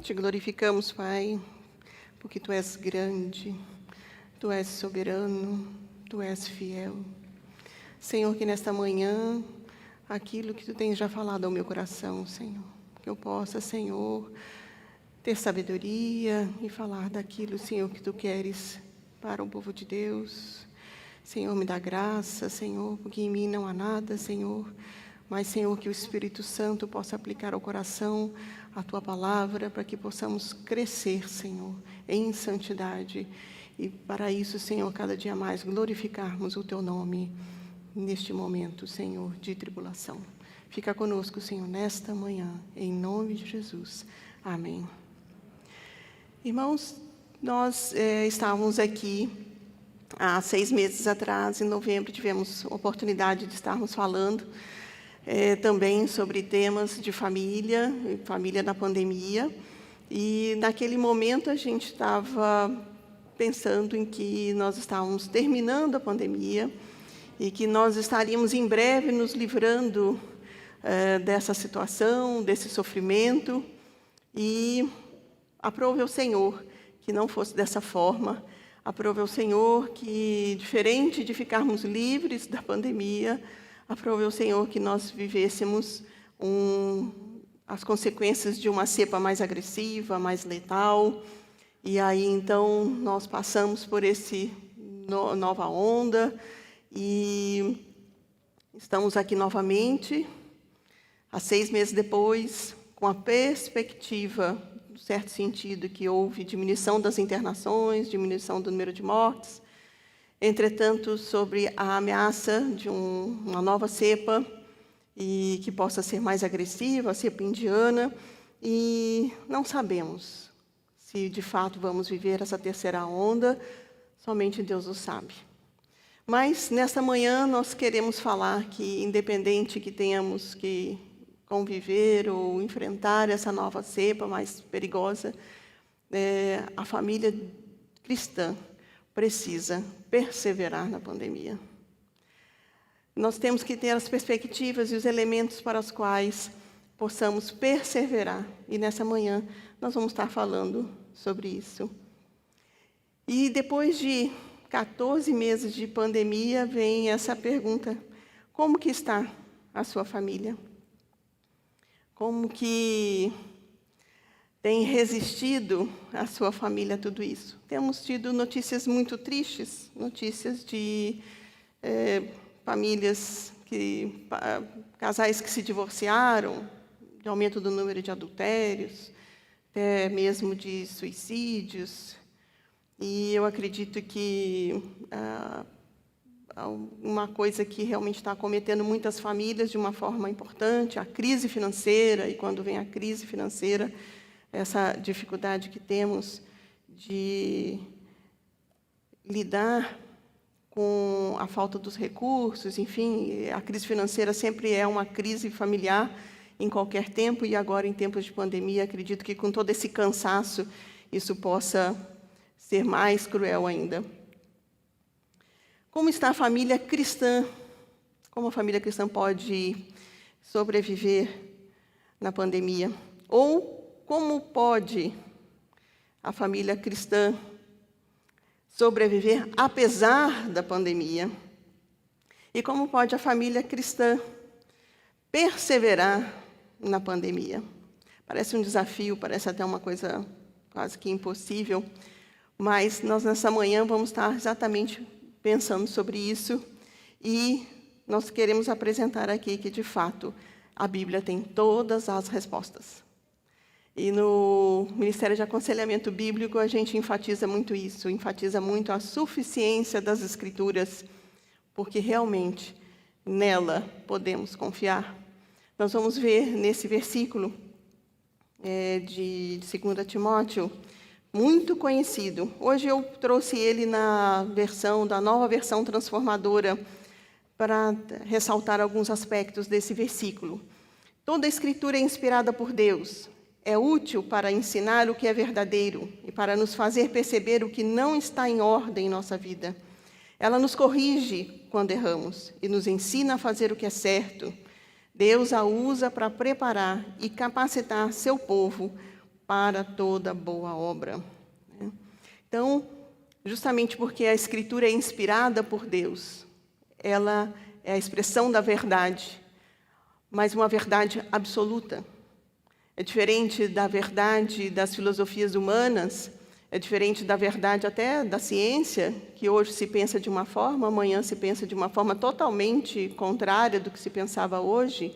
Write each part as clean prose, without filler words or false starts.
Te glorificamos, Pai, porque Tu és grande, Tu és soberano, Tu és fiel. Senhor, que nesta manhã, aquilo que Tu tens já falado ao meu coração, Senhor, que eu possa, Senhor, ter sabedoria e falar daquilo, Senhor, que Tu queres para o povo de Deus. Senhor, me dá graça, Senhor, porque em mim não há nada, Senhor, mas, Senhor, que o Espírito Santo possa aplicar ao coração a Tua palavra, para que possamos crescer, Senhor, em santidade. E para isso, Senhor, cada dia mais glorificarmos o Teu nome neste momento, Senhor, de tribulação. Fica conosco, Senhor, nesta manhã, em nome de Jesus. Amém. Irmãos, nós estávamos aqui há 6 meses atrás, em novembro, tivemos a oportunidade de estarmos falando também sobre temas de família na pandemia. E naquele momento a gente estava pensando em que nós estávamos terminando a pandemia e que nós estaríamos em breve nos livrando dessa situação, desse sofrimento. E aprove ao Senhor que não fosse dessa forma. Aprove ao Senhor que, diferente de ficarmos livres da pandemia, aprove ao Senhor que nós vivêssemos as consequências de uma cepa mais agressiva, mais letal. E aí, então, nós passamos por essa nova onda e estamos aqui novamente, há 6 meses depois, com a perspectiva, no certo sentido, que houve diminuição das internações, diminuição do número de mortes. Entretanto, sobre a ameaça de uma nova cepa, e que possa ser mais agressiva, a cepa indiana, e não sabemos se de fato vamos viver essa terceira onda, somente Deus o sabe. Mas, nesta manhã, nós queremos falar que, independente que tenhamos que conviver ou enfrentar essa nova cepa mais perigosa, a família cristã precisa perseverar na pandemia. Nós temos que ter as perspectivas e os elementos para os quais possamos perseverar. E nessa manhã nós vamos estar falando sobre isso. E depois de 14 meses de pandemia, vem essa pergunta: como que está a sua família? Como que tem resistido a sua família a tudo isso? Temos tido notícias muito tristes, notícias de famílias, casais que se divorciaram, de aumento do número de adultérios, até mesmo de suicídios. E eu acredito que uma coisa que realmente está acometendo muitas famílias de uma forma importante, a crise financeira, e quando vem a crise financeira, essa dificuldade que temos de lidar com a falta dos recursos, enfim, a crise financeira sempre é uma crise familiar em qualquer tempo, e agora, em tempos de pandemia, acredito que com todo esse cansaço, isso possa ser mais cruel ainda. Como está a família cristã? Como a família cristã pode sobreviver na pandemia? Ou como pode a família cristã sobreviver apesar da pandemia? E como pode a família cristã perseverar na pandemia? Parece um desafio, parece até uma coisa quase que impossível, mas nós nessa manhã vamos estar exatamente pensando sobre isso, e nós queremos apresentar aqui que, de fato, a Bíblia tem todas as respostas. E no Ministério de Aconselhamento Bíblico, a gente enfatiza muito isso, enfatiza muito a suficiência das Escrituras, porque realmente nela podemos confiar. Nós vamos ver nesse versículo de 2 Timóteo, muito conhecido. Hoje eu trouxe ele da nova versão transformadora, para ressaltar alguns aspectos desse versículo. Toda a Escritura é inspirada por Deus. É útil para ensinar o que é verdadeiro e para nos fazer perceber o que não está em ordem em nossa vida. Ela nos corrige quando erramos e nos ensina a fazer o que é certo. Deus a usa para preparar e capacitar seu povo para toda boa obra. Né? Então, justamente porque a Escritura é inspirada por Deus, ela é a expressão da verdade, mas uma verdade absoluta. É diferente da verdade das filosofias humanas, é diferente da verdade até da ciência, que hoje se pensa de uma forma, amanhã se pensa de uma forma totalmente contrária do que se pensava hoje.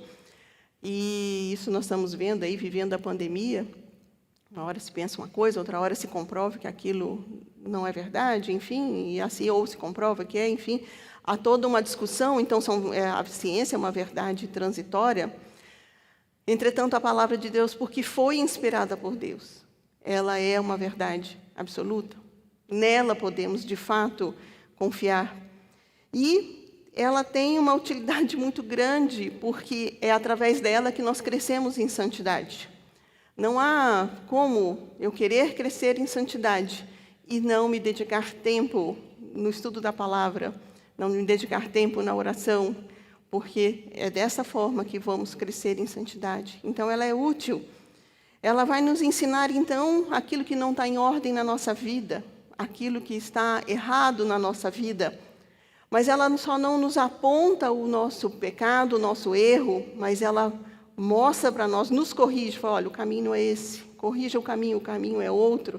E isso nós estamos vendo aí, vivendo a pandemia. Uma hora se pensa uma coisa, outra hora se comprova que aquilo não é verdade, enfim, e assim ou se comprova que é, enfim. Há toda uma discussão, então a ciência é uma verdade transitória. Entretanto, a palavra de Deus, porque foi inspirada por Deus, ela é uma verdade absoluta. Nela podemos, de fato, confiar. E ela tem uma utilidade muito grande, porque é através dela que nós crescemos em santidade. Não há como eu querer crescer em santidade e não me dedicar tempo no estudo da palavra, não me dedicar tempo na oração, porque é dessa forma que vamos crescer em santidade. Então, ela é útil. Ela vai nos ensinar, então, aquilo que não está em ordem na nossa vida, aquilo que está errado na nossa vida. Mas ela só não nos aponta o nosso pecado, o nosso erro, mas ela mostra para nós, nos corrige, fala, olha, o caminho é esse, corrija o caminho é outro.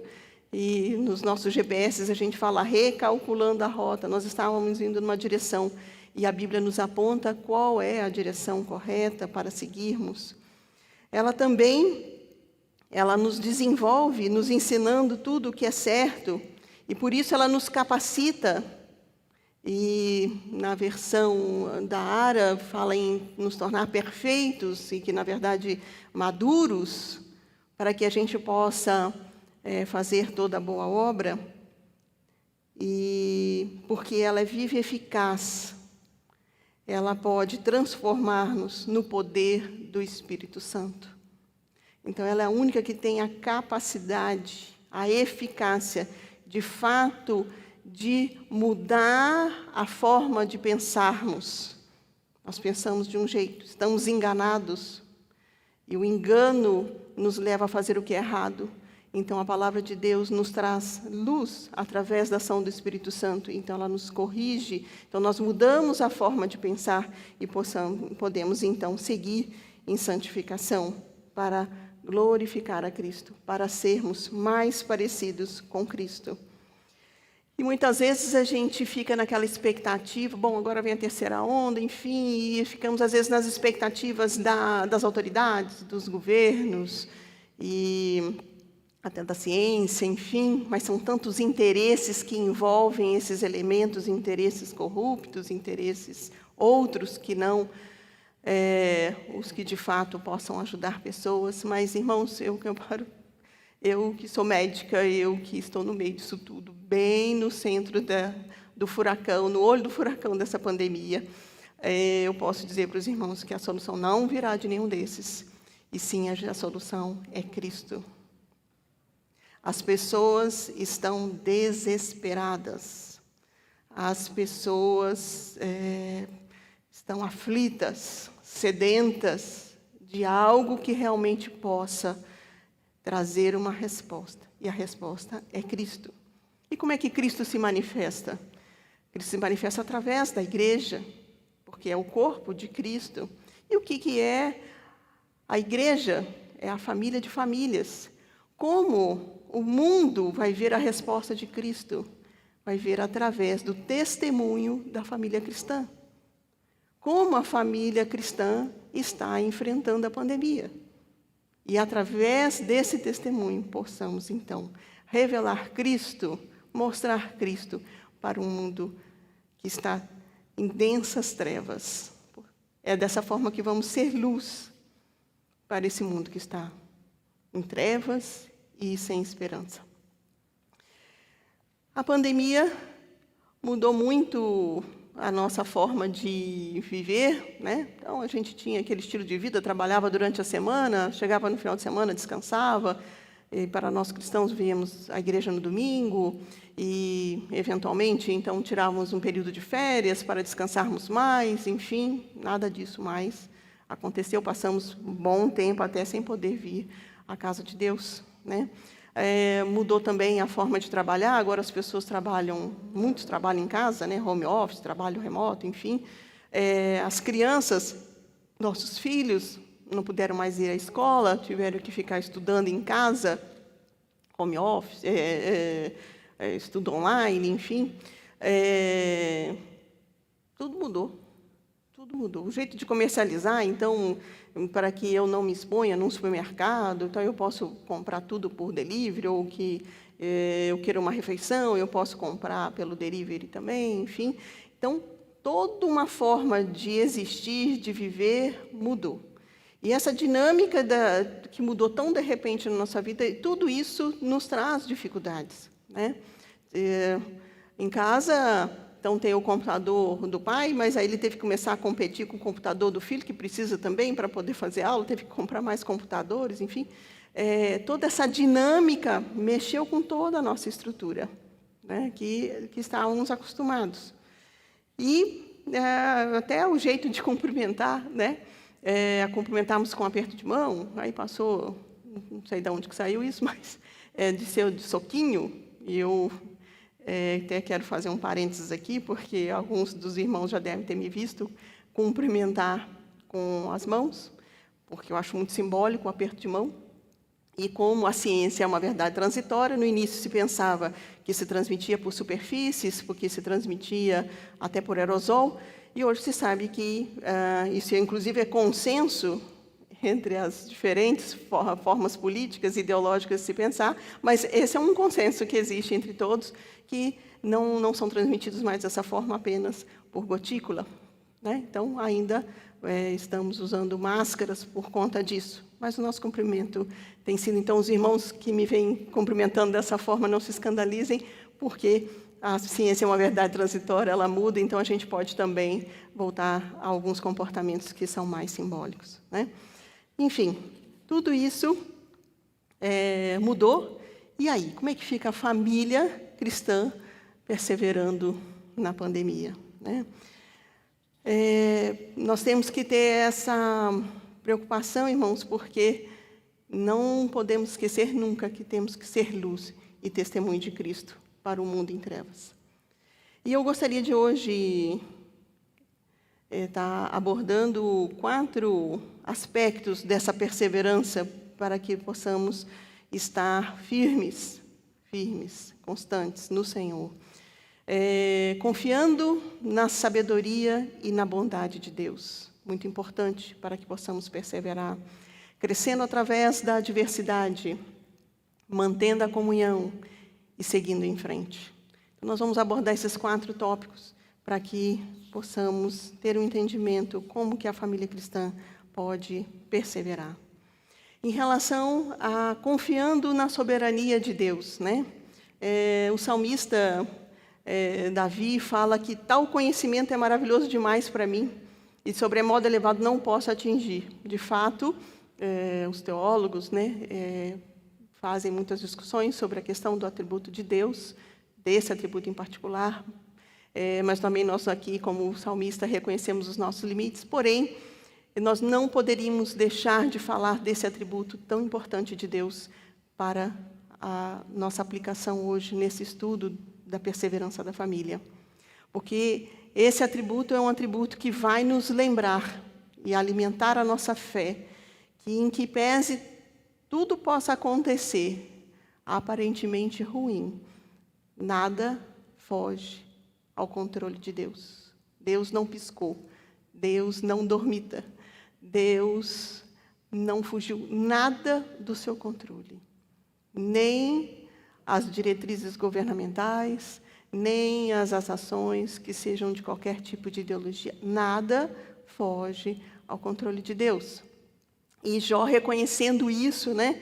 E nos nossos GPS a gente fala recalculando a rota, nós estávamos indo numa direção, e a Bíblia nos aponta qual é a direção correta para seguirmos. Ela também, ela nos desenvolve, nos ensinando tudo o que é certo, e por isso ela nos capacita. E na versão da Ara fala em nos tornar perfeitos, e que, na verdade, maduros, para que a gente possa fazer toda a boa obra, e porque ela é viva e eficaz, ela pode transformar-nos no poder do Espírito Santo. Então, ela é a única que tem a capacidade, a eficácia, de fato, de mudar a forma de pensarmos. Nós pensamos de um jeito, estamos enganados, e o engano nos leva a fazer o que é errado. Então, a palavra de Deus nos traz luz através da ação do Espírito Santo. Então, ela nos corrige. Então, nós mudamos a forma de pensar e podemos, então, seguir em santificação para glorificar a Cristo, para sermos mais parecidos com Cristo. E muitas vezes a gente fica naquela expectativa, bom, agora vem a terceira onda, enfim, e ficamos às vezes nas expectativas das autoridades, dos governos, e até da ciência, enfim, mas são tantos interesses que envolvem esses elementos, interesses corruptos, interesses outros que não os que de fato possam ajudar pessoas. Mas, irmãos, eu que sou médica, eu que estou no meio disso tudo, bem no centro do furacão, no olho do furacão dessa pandemia, eu posso dizer para os irmãos que a solução não virá de nenhum desses, e sim a solução é Cristo. As pessoas estão desesperadas, as pessoas estão aflitas, sedentas de algo que realmente possa trazer uma resposta. E a resposta é Cristo. E como é que Cristo se manifesta? Ele se manifesta através da igreja, porque é o corpo de Cristo. E o que é a igreja? É a família de famílias. Como o mundo vai ver a resposta de Cristo? Vai ver através do testemunho da família cristã. Como a família cristã está enfrentando a pandemia. E através desse testemunho possamos, então, revelar Cristo, mostrar Cristo para um mundo que está em densas trevas. É dessa forma que vamos ser luz para esse mundo que está em trevas e sem esperança. A pandemia mudou muito a nossa forma de viver, né? Então, a gente tinha aquele estilo de vida, trabalhava durante a semana, chegava no final de semana, descansava. E para nós cristãos, víamos a igreja no domingo e, eventualmente, então, tirávamos um período de férias para descansarmos mais, enfim, nada disso mais aconteceu. Passamos um bom tempo até sem poder vir à casa de Deus, né? Mudou também a forma de trabalhar, agora as pessoas muitos trabalham em casa, né? Home office, trabalho remoto, enfim. As crianças, nossos filhos, não puderam mais ir à escola, tiveram que ficar estudando em casa, home office, estudo online, enfim. Tudo mudou. Tudo mudou. O jeito de comercializar, então, para que eu não me exponha num supermercado, então eu posso comprar tudo por delivery, ou que eu queira uma refeição, eu posso comprar pelo delivery também, enfim. Então, toda uma forma de existir, de viver, mudou. E essa dinâmica que mudou tão de repente na nossa vida, tudo isso nos traz dificuldades, né? Em casa, então, tem o computador do pai, mas aí ele teve que começar a competir com o computador do filho, que precisa também para poder fazer aula, teve que comprar mais computadores, enfim. Toda essa dinâmica mexeu com toda a nossa estrutura, né, que estávamos acostumados. E até o jeito de cumprimentar, né? Cumprimentarmos com um aperto de mão, aí passou, não sei de onde que saiu isso, mas de ser de soquinho, e eu até quero fazer um parênteses aqui, porque alguns dos irmãos já devem ter me visto cumprimentar com as mãos, porque eu acho muito simbólico o aperto de mão. E como a ciência é uma verdade transitória, no início se pensava que se transmitia por superfícies, porque se transmitia até por aerosol, e hoje se sabe que isso, inclusive, é consenso entre as diferentes formas políticas e ideológicas de se pensar, mas esse é um consenso que existe entre todos, que não são transmitidos mais dessa forma apenas por gotícula, né? Então, ainda estamos usando máscaras por conta disso, mas o nosso cumprimento tem sido, então, os irmãos que me vêm cumprimentando dessa forma, não se escandalizem, porque a ciência é uma verdade transitória, ela muda, então a gente pode também voltar a alguns comportamentos que são mais simbólicos, né? Enfim, tudo isso mudou. E aí, como é que fica a família cristã perseverando na pandemia, né? Nós temos que ter essa preocupação, irmãos, porque não podemos esquecer nunca que temos que ser luz e testemunho de Cristo para o mundo em trevas. E eu gostaria de hoje estar abordando 4 aspectos dessa perseverança para que possamos estar firmes, constantes no Senhor. Confiando na sabedoria e na bondade de Deus. Muito importante para que possamos perseverar. Crescendo através da adversidade, mantendo a comunhão e seguindo em frente. Então, nós vamos abordar esses 4 tópicos para que possamos ter um entendimento como que a família cristã pode perseverar. Em relação a confiando na soberania de Deus, né? O salmista Davi fala que tal conhecimento é maravilhoso demais para mim e sobremodo elevado não posso atingir. De fato, os teólogos, né, fazem muitas discussões sobre a questão do atributo de Deus, desse atributo em particular, mas também nós aqui, como salmista, reconhecemos os nossos limites, porém, nós não poderíamos deixar de falar desse atributo tão importante de Deus para a nossa aplicação hoje nesse estudo da perseverança da família. Porque esse atributo é um atributo que vai nos lembrar e alimentar a nossa fé, que em que pese tudo possa acontecer aparentemente ruim, nada foge ao controle de Deus. Deus não piscou, Deus não dormita, Deus não fugiu nada do seu controle. Nem as diretrizes governamentais, nem as ações que sejam de qualquer tipo de ideologia. Nada foge ao controle de Deus. E Jó, reconhecendo isso, né,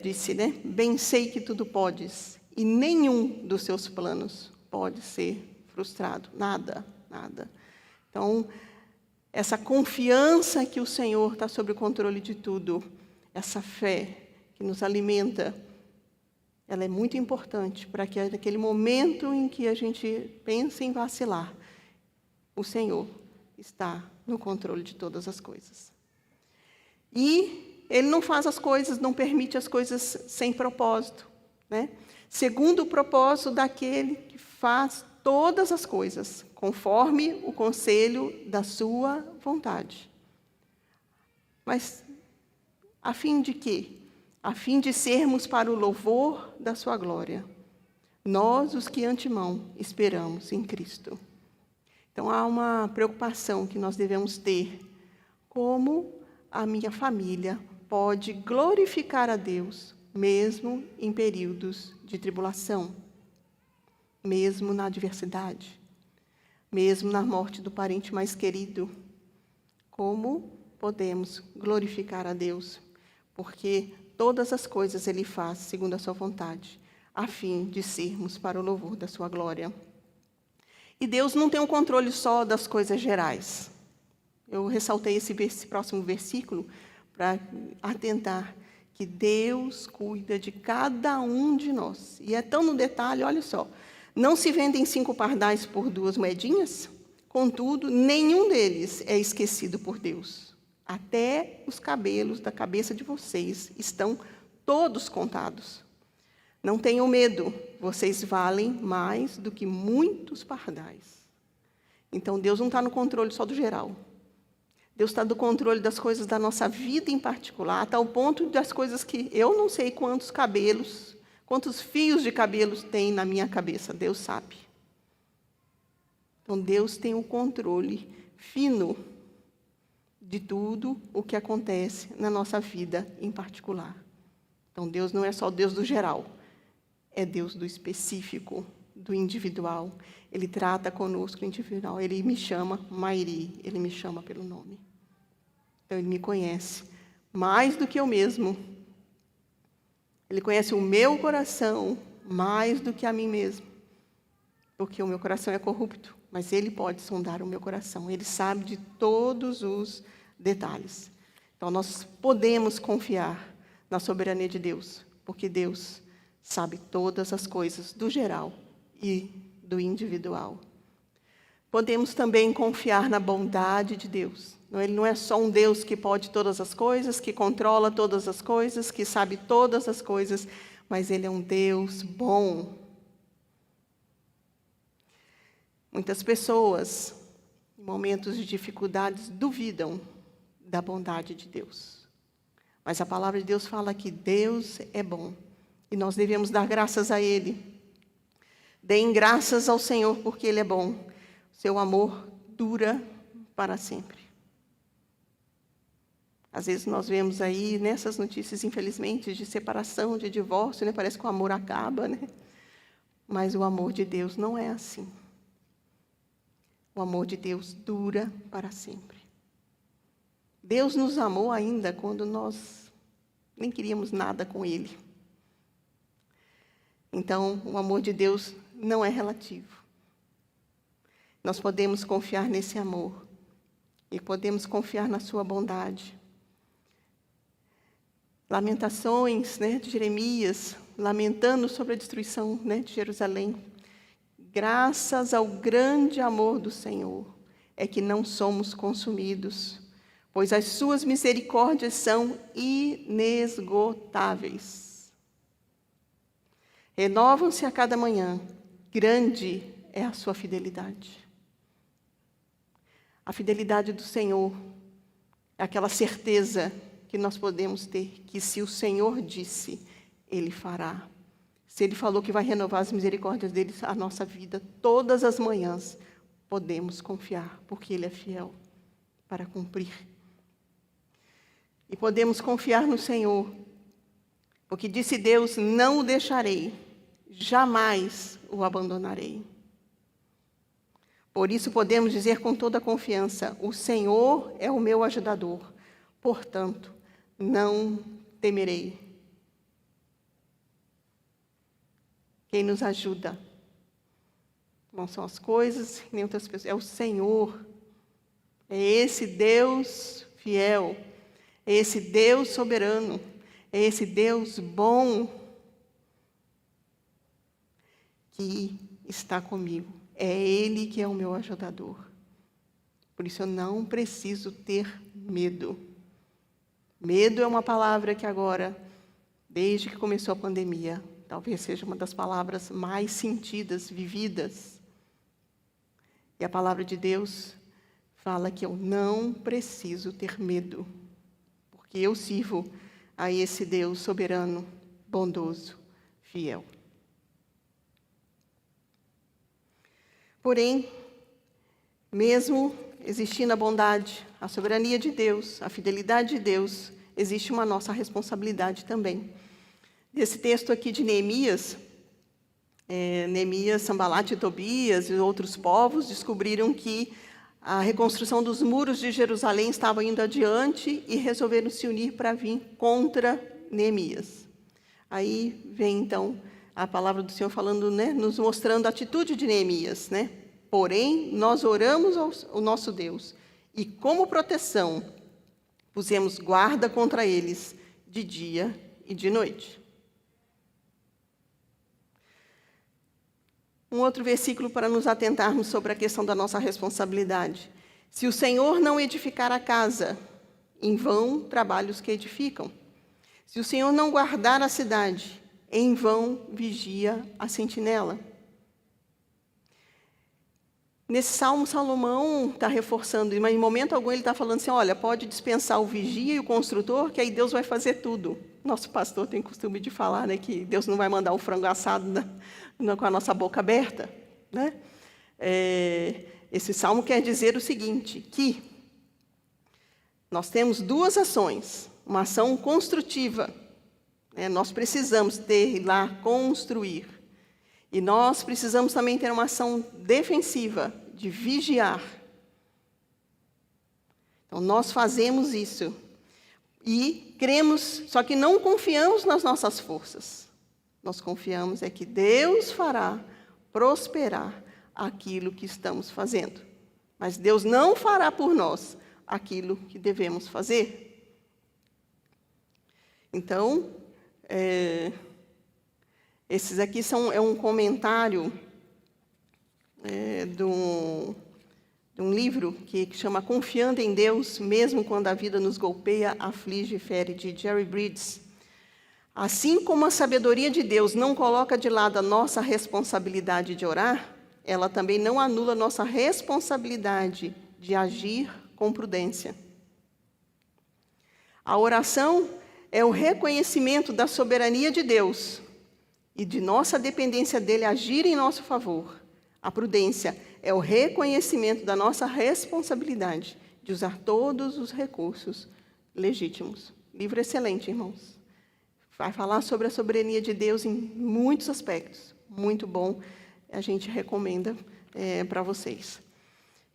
disse, né, bem sei que tudo podes, e nenhum dos seus planos pode ser frustrado. Nada, nada. Então, essa confiança que o Senhor está sob o controle de tudo, essa fé que nos alimenta, ela é muito importante para que naquele momento em que a gente pensa em vacilar, o Senhor está no controle de todas as coisas. E Ele não faz as coisas, não permite as coisas sem propósito, né? Segundo o propósito daquele que faz todas as coisas, conforme o conselho da sua vontade. Mas a fim de quê? A fim de sermos para o louvor da sua glória. Nós, os que antemão esperamos em Cristo. Então, há uma preocupação que nós devemos ter. Como a minha família pode glorificar a Deus, mesmo em períodos de tribulação, mesmo na adversidade, mesmo na morte do parente mais querido? Como podemos glorificar a Deus? Porque todas as coisas Ele faz segundo a sua vontade, a fim de sermos para o louvor da sua glória. E Deus não tem um controle só das coisas gerais. Eu ressaltei esse próximo versículo para atentar que Deus cuida de cada um de nós. E é tão no detalhe, olha só. Não se vendem 5 pardais por 2 moedinhas? Contudo, nenhum deles é esquecido por Deus. Até os cabelos da cabeça de vocês estão todos contados. Não tenham medo, vocês valem mais do que muitos pardais. Então, Deus não está no controle só do geral. Deus está no controle das coisas da nossa vida em particular, até o ponto das coisas que eu não sei quantos cabelos, quantos fios de cabelos tem na minha cabeça. Deus sabe. Então, Deus tem o controle fino de tudo o que acontece na nossa vida em particular. Então, Deus não é só o Deus do geral. É Deus do específico, do individual. Ele trata conosco individual. Ele me chama Mairi, Ele me chama pelo nome. Então, Ele me conhece mais do que eu mesmo. Ele conhece o meu coração mais do que a mim mesmo. Porque o meu coração é corrupto, mas Ele pode sondar o meu coração. Ele sabe de todos os detalhes. Então, nós podemos confiar na soberania de Deus, porque Deus sabe todas as coisas do geral e do individual. Podemos também confiar na bondade de Deus. Ele não é só um Deus que pode todas as coisas, que controla todas as coisas, que sabe todas as coisas, mas Ele é um Deus bom. Muitas pessoas, em momentos de dificuldades, duvidam da bondade de Deus. Mas a palavra de Deus fala que Deus é bom. E nós devemos dar graças a Ele. Deem graças ao Senhor, porque Ele é bom. Seu amor dura para sempre. Às vezes nós vemos aí, nessas notícias, infelizmente, de separação, de divórcio, né? Parece que o amor acaba, né? Mas o amor de Deus não é assim. O amor de Deus dura para sempre. Deus nos amou ainda quando nós nem queríamos nada com Ele. Então, o amor de Deus não é relativo. Nós podemos confiar nesse amor e podemos confiar na sua bondade. Lamentações, né, de Jeremias, lamentando sobre a destruição, né, de Jerusalém. Graças ao grande amor do Senhor é que não somos consumidos, pois as suas misericórdias são inesgotáveis. Renovam-se a cada manhã, grande é a sua fidelidade. A fidelidade do Senhor é aquela certeza que nós podemos ter, que se o Senhor disse, Ele fará. Se Ele falou que vai renovar as misericórdias dele, a nossa vida, todas as manhãs, podemos confiar, porque Ele é fiel para cumprir. E podemos confiar no Senhor, porque disse Deus, não o deixarei, jamais o abandonarei. Por isso podemos dizer com toda a confiança, o Senhor é o meu ajudador, portanto, não temerei. Quem nos ajuda não são as coisas, nem outras pessoas, é o Senhor. É esse Deus fiel, é esse Deus soberano, é esse Deus bom que está comigo. É Ele que é o meu ajudador. Por isso eu não preciso ter medo. Medo é uma palavra que agora, desde que começou a pandemia, talvez seja uma das palavras mais sentidas, vividas. E a palavra de Deus fala que eu não preciso ter medo, porque eu sirvo a esse Deus soberano, bondoso, fiel. Porém, mesmo existindo a bondade, a soberania de Deus, a fidelidade de Deus, existe uma nossa responsabilidade também. Nesse texto aqui de Neemias, Sanbalat e Tobias e outros povos descobriram que a reconstrução dos muros de Jerusalém estava indo adiante e resolveram se unir para vir contra Neemias. Aí vem, então, a palavra do Senhor falando, nos mostrando a atitude de Neemias, Porém, nós oramos ao nosso Deus e, como proteção, pusemos guarda contra eles de dia e de noite. Um outro versículo para nos atentarmos sobre a questão da nossa responsabilidade. Se o Senhor não edificar a casa, em vão trabalham os que edificam. Se o Senhor não guardar a cidade, em vão vigia a sentinela. Nesse salmo, Salomão está reforçando, mas em momento algum ele está falando assim, olha, pode dispensar o vigia e o construtor, que aí Deus vai fazer tudo. Nosso pastor tem costume de falar, que Deus não vai mandar o frango assado com a nossa boca aberta. Esse salmo quer dizer o seguinte, que nós temos duas ações, uma ação construtiva, nós precisamos ter lá, construir. E nós precisamos também ter uma ação defensiva, de vigiar. Então, nós fazemos isso. E cremos, só que não confiamos nas nossas forças. Nós confiamos que Deus fará prosperar aquilo que estamos fazendo. Mas Deus não fará por nós aquilo que devemos fazer. Então, esses aqui é um comentário de um livro que chama Confiando em Deus, mesmo quando a vida nos golpeia, aflige e fere, de Jerry Bridges. Assim como a sabedoria de Deus não coloca de lado a nossa responsabilidade de orar, ela também não anula a nossa responsabilidade de agir com prudência. A oração é o reconhecimento da soberania de Deus e de nossa dependência dele agir em nosso favor. A prudência é o reconhecimento da nossa responsabilidade de usar todos os recursos legítimos. Livro excelente, irmãos. Vai falar sobre a soberania de Deus em muitos aspectos. Muito bom. A gente recomenda para vocês.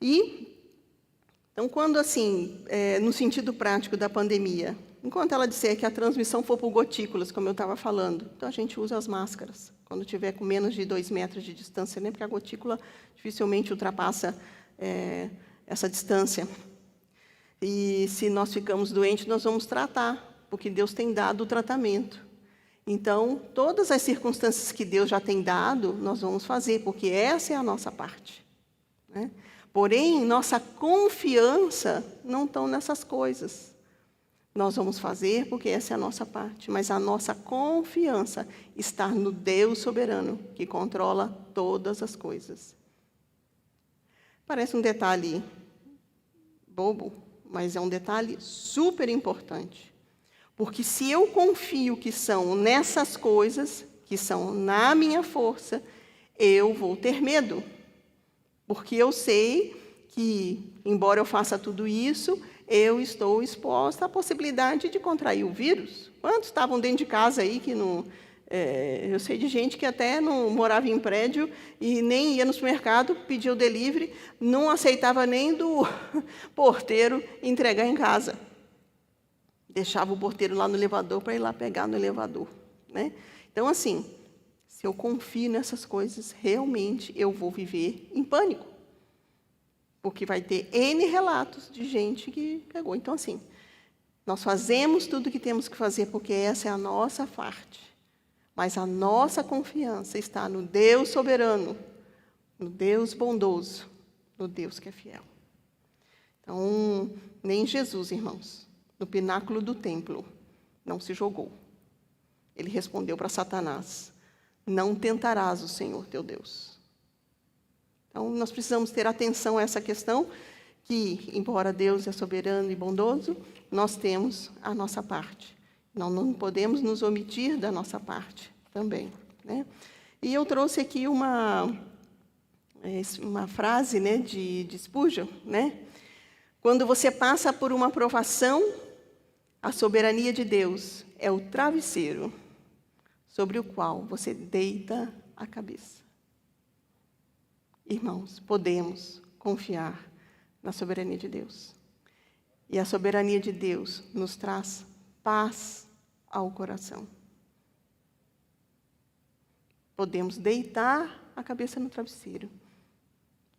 Então, quando assim, no sentido prático da pandemia, enquanto ela disser que a transmissão for por gotículas, como eu estava falando, então a gente usa as máscaras. Quando tiver com menos de 2 metros de distância, porque a gotícula dificilmente ultrapassa essa distância. E se nós ficamos doentes, nós vamos tratar, porque Deus tem dado o tratamento. Então, todas as circunstâncias que Deus já tem dado, nós vamos fazer, porque essa é a nossa parte. Porém, nossa confiança não está nessas coisas. Nós vamos fazer porque essa é a nossa parte, mas a nossa confiança está no Deus soberano, que controla todas as coisas. Parece um detalhe bobo, mas é um detalhe super importante. Porque se eu confio que são nessas coisas, que são na minha força, eu vou ter medo. Porque eu sei que, embora eu faça tudo isso, eu estou exposta à possibilidade de contrair o vírus. Quantos estavam dentro de casa aí que não... eu sei de gente que até não morava em prédio e nem ia no supermercado, pedia o delivery, não aceitava nem do porteiro entregar em casa. Deixava o porteiro lá no elevador para ir lá pegar no elevador. Então, assim, se eu confio nessas coisas, realmente eu vou viver em pânico. Porque vai ter N relatos de gente que pegou. Então, assim, nós fazemos tudo o que temos que fazer, porque essa é a nossa parte. Mas a nossa confiança está no Deus soberano, no Deus bondoso, no Deus que é fiel. Então, nem Jesus, irmãos, no pináculo do templo, não se jogou. Ele respondeu para Satanás: não tentarás o Senhor teu Deus. Então, nós precisamos ter atenção a essa questão, que, embora Deus é soberano e bondoso, nós temos a nossa parte. Nós não podemos nos omitir da nossa parte também, né? E eu trouxe aqui uma frase, né, de Spurgeon, né? Quando você passa por uma provação, a soberania de Deus é o travesseiro sobre o qual você deita a cabeça. Irmãos, podemos confiar na soberania de Deus. E a soberania de Deus nos traz paz ao coração. Podemos deitar a cabeça no travesseiro,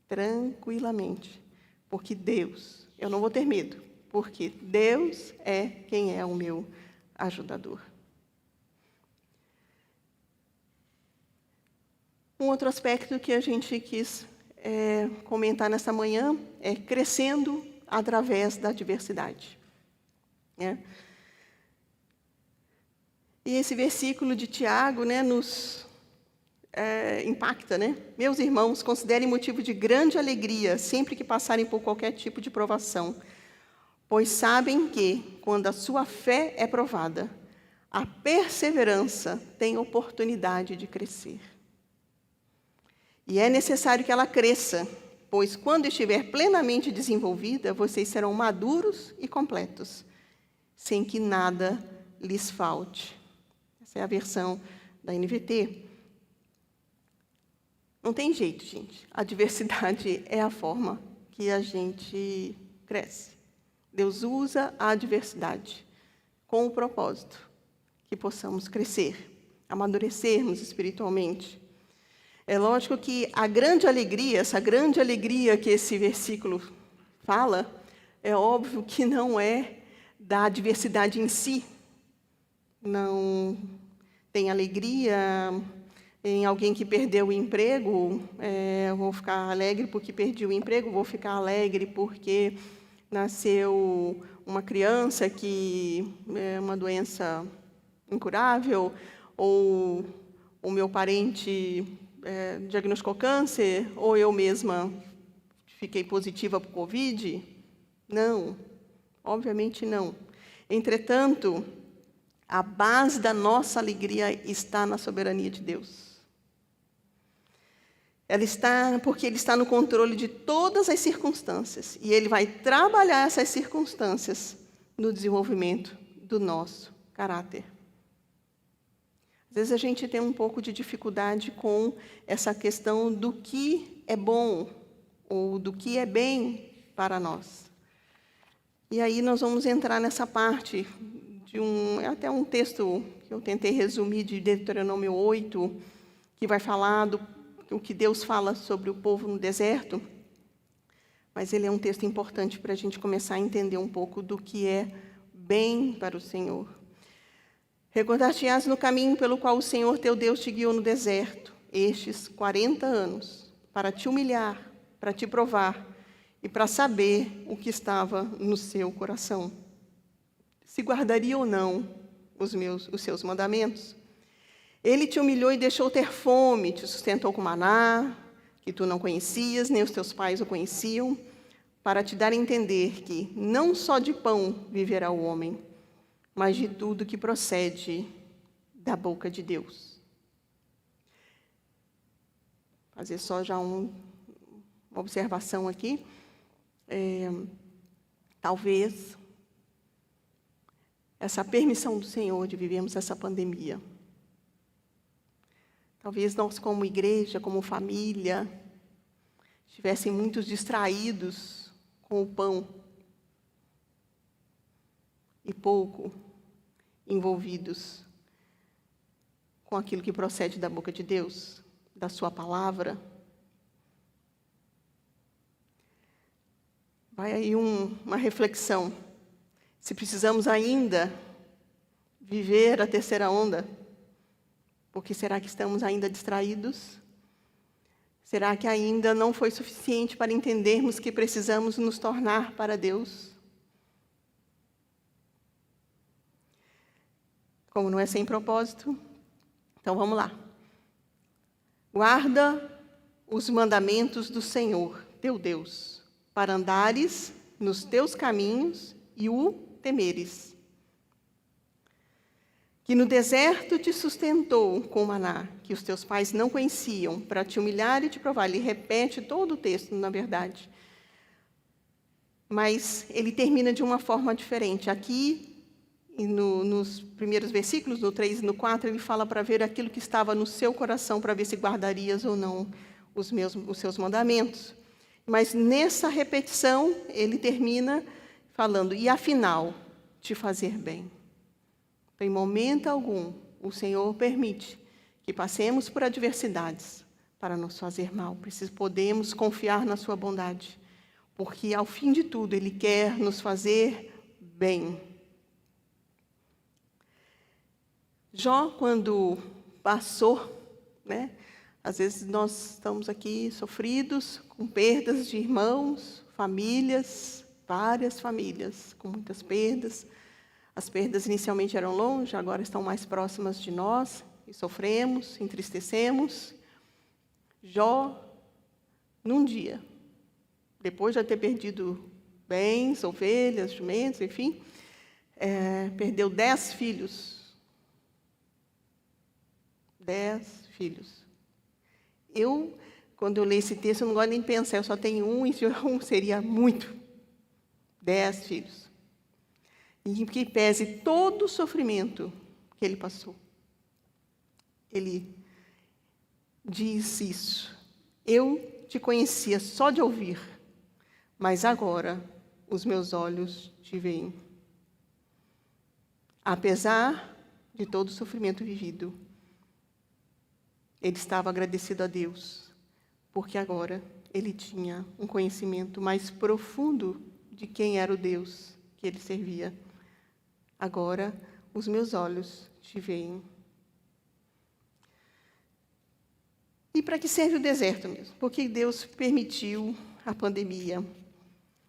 tranquilamente, porque Deus, eu não vou ter medo, porque Deus é quem é o meu ajudador. Um outro aspecto que a gente quis comentar nessa manhã é crescendo através da adversidade. E esse versículo de Tiago, né, nos impacta, né? Meus irmãos, considerem motivo de grande alegria sempre que passarem por qualquer tipo de provação, pois sabem que, quando a sua fé é provada, a perseverança tem oportunidade de crescer. E é necessário que ela cresça, pois quando estiver plenamente desenvolvida, vocês serão maduros e completos, sem que nada lhes falte. Essa é a versão da NVT. Não tem jeito, gente. A adversidade é a forma que a gente cresce. Deus usa a adversidade com o propósito que possamos crescer, amadurecermos espiritualmente. É lógico que a grande alegria, essa grande alegria que esse versículo fala, é óbvio que não é da adversidade em si. Não tem alegria em alguém que perdeu o emprego, eu vou ficar alegre porque perdi o emprego, vou ficar alegre porque nasceu uma criança que é uma doença incurável, ou o meu parente diagnosticou câncer, ou eu mesma fiquei positiva para o Covid. Não, obviamente não. Entretanto, a base da nossa alegria está na soberania de Deus. Ela está porque Ele está no controle de todas as circunstâncias, e Ele vai trabalhar essas circunstâncias no desenvolvimento do nosso caráter. Às vezes a gente tem um pouco de dificuldade com essa questão do que é bom ou do que é bem para nós. E aí nós vamos entrar nessa parte de até um texto que eu tentei resumir de Deuteronômio 8, que vai falar do que Deus fala sobre o povo no deserto, mas ele é um texto importante para a gente começar a entender um pouco do que é bem para o Senhor. Recordar-te-ás no caminho pelo qual o Senhor teu Deus te guiou no deserto, estes 40 anos, para te humilhar, para te provar e para saber o que estava no seu coração, se guardaria ou não os seus mandamentos. Ele te humilhou e deixou ter fome, te sustentou com maná, que tu não conhecias, nem os teus pais o conheciam, para te dar a entender que não só de pão viverá o homem, mas de tudo que procede da boca de Deus. Fazer só já uma observação aqui. Talvez essa permissão do Senhor de vivermos essa pandemia, talvez nós como igreja, como família, estivessem muito distraídos com o pão e pouco envolvidos com aquilo que procede da boca de Deus, da sua palavra. Vai aí uma reflexão. Se precisamos ainda viver a terceira onda, porque será que estamos ainda distraídos? Será que ainda não foi suficiente para entendermos que precisamos nos tornar para Deus? como não é sem propósito, então vamos lá. Guarda os mandamentos do Senhor, teu Deus, para andares nos teus caminhos e o temeres. Que no deserto te sustentou com maná, que os teus pais não conheciam, para te humilhar e te provar. Ele repete todo o texto, na verdade. Mas ele termina de uma forma diferente. Aqui, nos primeiros versículos, no 3 e no 4, ele fala para ver aquilo que estava no seu coração, para ver se guardarias ou não os seus mandamentos. Mas nessa repetição, ele termina falando, e afinal, te fazer bem. Em momento algum, o Senhor permite que passemos por adversidades para nos fazer mal. Podemos confiar na sua bondade, porque, ao fim de tudo, Ele quer nos fazer bem. Jó, quando passou, né? Às vezes nós estamos aqui sofridos, com perdas de irmãos, famílias, várias famílias, com muitas perdas. As perdas inicialmente eram longe, agora estão mais próximas de nós, e sofremos, entristecemos. Jó, num dia, depois de ter perdido bens, ovelhas, jumentos, enfim, perdeu 10 filhos. 10 filhos. Quando eu leio esse texto, eu não gosto nem de pensar, eu só tenho um, e um seria muito. 10 filhos. E que pese todo o sofrimento que ele passou. Ele diz isso. Eu te conhecia só de ouvir, mas agora os meus olhos te veem. Apesar de todo o sofrimento vivido, ele estava agradecido a Deus, porque agora ele tinha um conhecimento mais profundo de quem era o Deus que ele servia. Agora, os meus olhos te veem. E para que serve o deserto mesmo? Porque Deus permitiu a pandemia.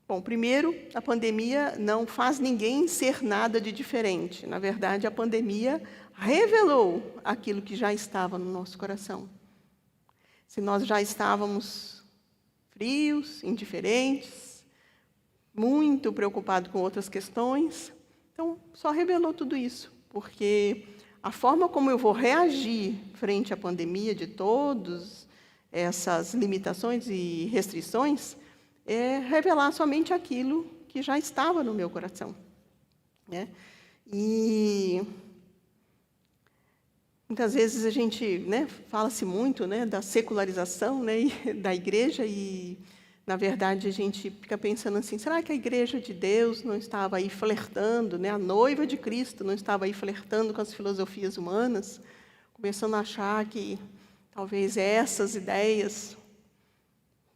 Bom, primeiro, a pandemia não faz ninguém ser nada de diferente. Na verdade, a pandemia revelou aquilo que já estava no nosso coração. Se nós já estávamos frios, indiferentes, muito preocupados com outras questões, então, só revelou tudo isso, porque a forma como eu vou reagir frente à pandemia de todas essas limitações e restrições é revelar somente aquilo que já estava no meu coração, né? E muitas vezes a gente, né, fala-se muito, né, da secularização, né, da igreja e, na verdade, a gente fica pensando assim, será que a igreja de Deus não estava aí flertando, né? A noiva de Cristo não estava aí flertando com as filosofias humanas, começando a achar que talvez essas ideias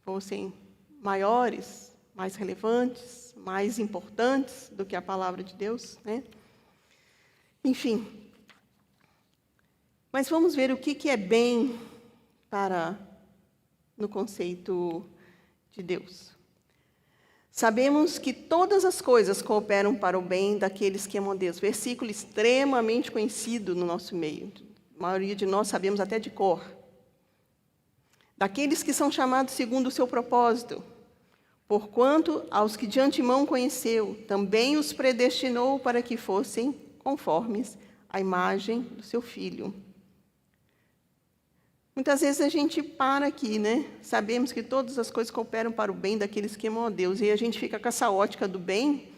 fossem maiores, mais relevantes, mais importantes do que a palavra de Deus, né? Enfim, mas vamos ver o que é bem no conceito de Deus. Sabemos que todas as coisas cooperam para o bem daqueles que amam a Deus. Versículo extremamente conhecido no nosso meio. A maioria de nós sabemos até de cor. Daqueles que são chamados segundo o seu propósito. Porquanto aos que de antemão conheceu, também os predestinou para que fossem conformes à imagem do seu Filho. Muitas vezes a gente para aqui, né? Sabemos que todas as coisas cooperam para o bem daqueles que amam a Deus. E a gente fica com essa ótica do bem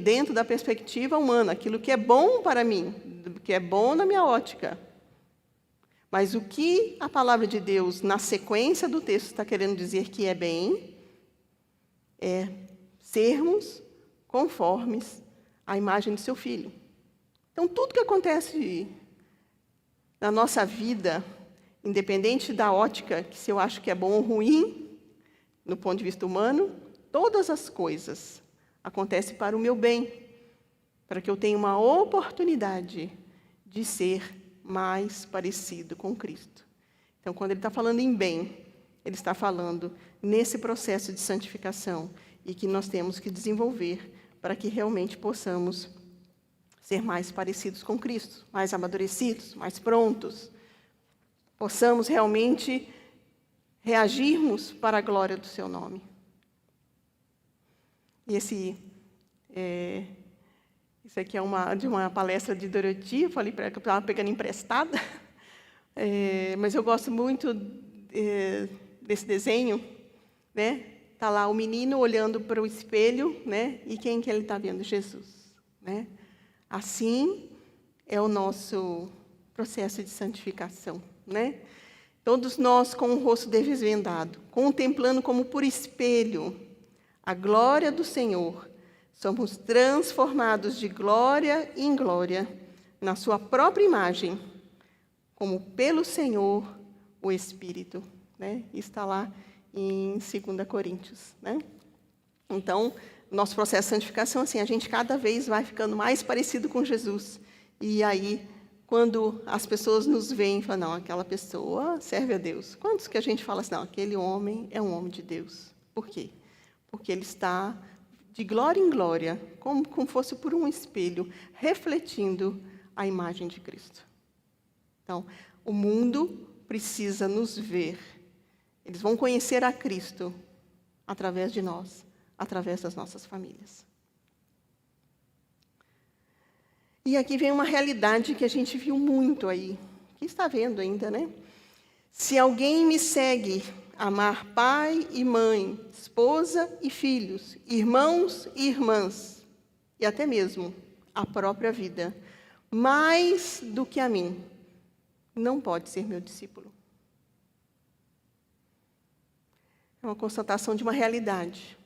dentro da perspectiva humana. Aquilo que é bom para mim, que é bom na minha ótica. Mas o que a palavra de Deus, na sequência do texto, está querendo dizer que é bem, é sermos conformes à imagem do seu Filho. Então, tudo que acontece na nossa vida, independente da ótica, que se eu acho que é bom ou ruim, no ponto de vista humano, todas as coisas acontecem para o meu bem, para que eu tenha uma oportunidade de ser mais parecido com Cristo. Então, quando ele está falando em bem, ele está falando nesse processo de santificação e que nós temos que desenvolver para que realmente possamos ser mais parecidos com Cristo, mais amadurecidos, mais prontos. Possamos realmente reagirmos para a glória do seu nome. E isso aqui é de uma palestra de Dorothy, eu falei para ela que eu estava pegando emprestada, mas eu gosto muito desse desenho, né? Está lá o menino olhando para o espelho, né? E quem que ele está vendo? Jesus, né? Assim é o nosso processo de santificação, né? Todos nós com o rosto desvendado, contemplando como por espelho a glória do Senhor, somos transformados de glória em glória, na sua própria imagem, como pelo Senhor o Espírito, né? Está lá em 2 Coríntios, né? Então, nosso processo de santificação, assim, a gente cada vez vai ficando mais parecido com Jesus. E aí, quando as pessoas nos veem, falam, não, aquela pessoa serve a Deus. Quantos que a gente fala assim, não, aquele homem é um homem de Deus? Por quê? Porque ele está de glória em glória, como fosse por um espelho, refletindo a imagem de Cristo. Então, o mundo precisa nos ver. Eles vão conhecer a Cristo através de nós, através das nossas famílias. E aqui vem uma realidade que a gente viu muito aí, que está vendo ainda, né? Se alguém me segue, amar pai e mãe, esposa e filhos, irmãos e irmãs, e até mesmo a própria vida, mais do que a mim, não pode ser meu discípulo. É uma constatação de uma realidade.